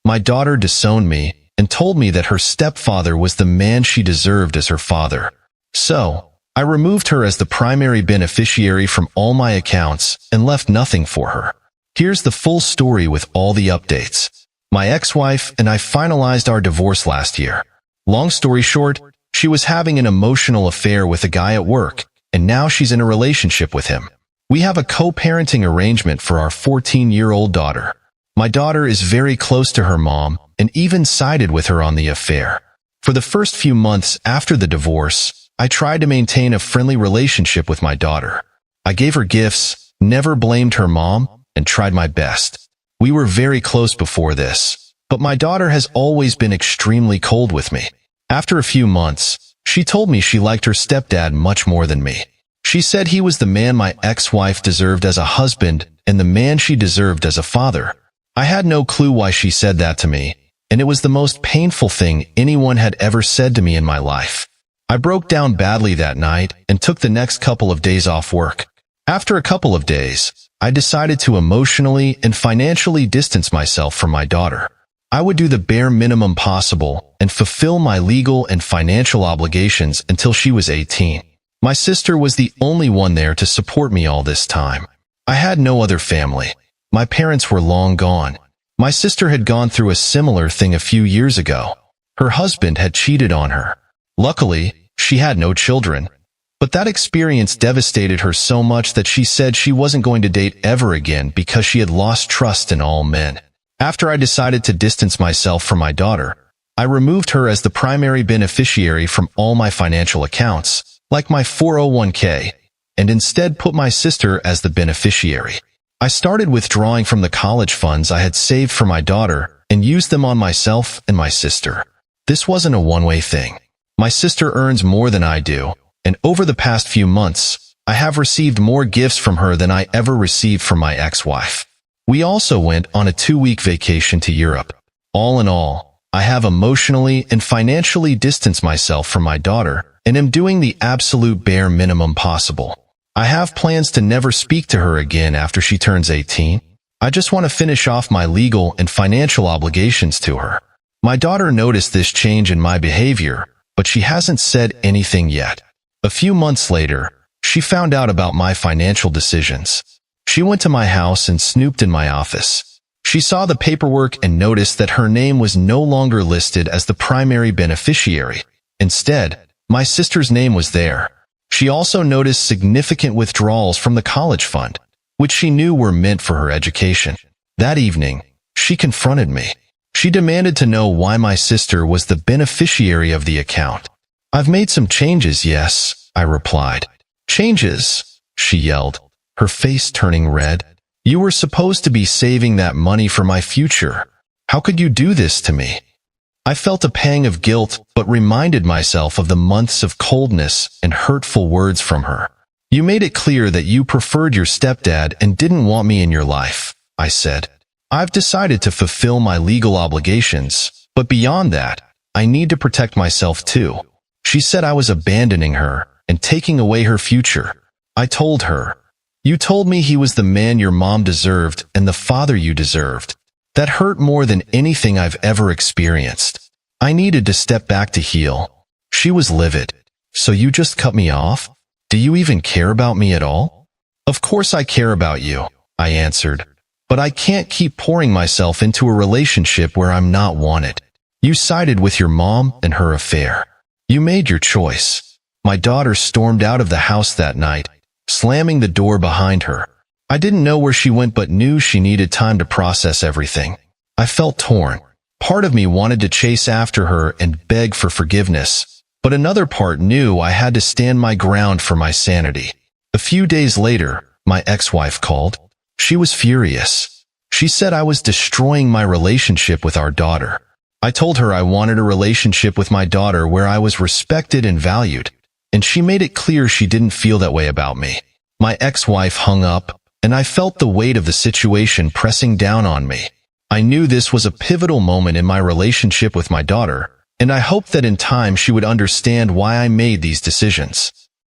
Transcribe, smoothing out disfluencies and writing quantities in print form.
My daughter disowned me and told me that her stepfather was the man she deserved as her father. So, I removed her as the primary beneficiary from all my accounts and left nothing for her. Here's the full story with all the updates. My ex-wife and I finalized our divorce last year. Long story short, she was having an emotional affair with a guy at work, and now she's in a relationship with him. We have a co-parenting arrangement for our 14-year-old daughter. My daughter is very close to her mom and even sided with her on the affair. For the first few months after the divorce, I tried to maintain a friendly relationship with my daughter. I gave her gifts, never blamed her mom, and tried my best. We were very close before this, but my daughter has always been extremely cold with me. After a few months, she told me she liked her stepdad much more than me. She said he was the man my ex-wife deserved as a husband and the man she deserved as a father. I had no clue why she said that to me, and it was the most painful thing anyone had ever said to me in my life. I broke down badly that night and took the next couple of days off work. After a couple of days, I decided to emotionally and financially distance myself from my daughter. I would do the bare minimum possible and fulfill my legal and financial obligations until she was 18. My sister was the only one there to support me all this time. I had no other family. My parents were long gone. My sister had gone through a similar thing a few years ago. Her husband had cheated on her. Luckily, she had no children. But that experience devastated her so much that she said she wasn't going to date ever again because she had lost trust in all men. After I decided to distance myself from my daughter, I removed her as the primary beneficiary from all my financial accounts, like my 401k, and instead put my sister as the beneficiary. I started withdrawing from the college funds I had saved for my daughter and used them on myself and my sister. This wasn't a one-way thing. My sister earns more than I do, and over the past few months, I have received more gifts from her than I ever received from my ex-wife. We also went on a 2-week vacation to Europe. All in all, I have emotionally and financially distanced myself from my daughter and am doing the absolute bare minimum possible. I have plans to never speak to her again after she turns 18. I just want to finish off my legal and financial obligations to her. My daughter noticed this change in my behavior, but she hasn't said anything yet. A few months later, she found out about my financial decisions. She went to my house and snooped in my office. She saw the paperwork and noticed that her name was no longer listed as the primary beneficiary. Instead, my sister's name was there. She also noticed significant withdrawals from the college fund, which she knew were meant for her education. That evening, she confronted me. She demanded to know why my sister was the beneficiary of the account. "I've made some changes, yes," I replied. "Changes?" she yelled, her face turning red. "You were supposed to be saving that money for my future. How could you do this to me?" I felt a pang of guilt, but reminded myself of the months of coldness and hurtful words from her. "You made it clear that you preferred your stepdad and didn't want me in your life," I said. "I've decided to fulfill my legal obligations, but beyond that, I need to protect myself too." She said I was abandoning her and taking away her future. I told her, "You told me he was the man your mom deserved and the father you deserved. That hurt more than anything I've ever experienced. I needed to step back to heal." She was livid. "So you just cut me off? Do you even care about me at all?" "Of course I care about you," I answered. "But I can't keep pouring myself into a relationship where I'm not wanted. You sided with your mom and her affair. You made your choice." My daughter stormed out of the house that night, slamming the door behind her. I didn't know where she went but knew she needed time to process everything. I felt torn. Part of me wanted to chase after her and beg for forgiveness, but another part knew I had to stand my ground for my sanity. A few days later, my ex-wife called. She was furious. She said I was destroying my relationship with our daughter. I told her I wanted a relationship with my daughter where I was respected and valued, and she made it clear she didn't feel that way about me. My ex-wife hung up, and I felt the weight of the situation pressing down on me. I knew this was a pivotal moment in my relationship with my daughter, and I hoped that in time she would understand why I made these decisions.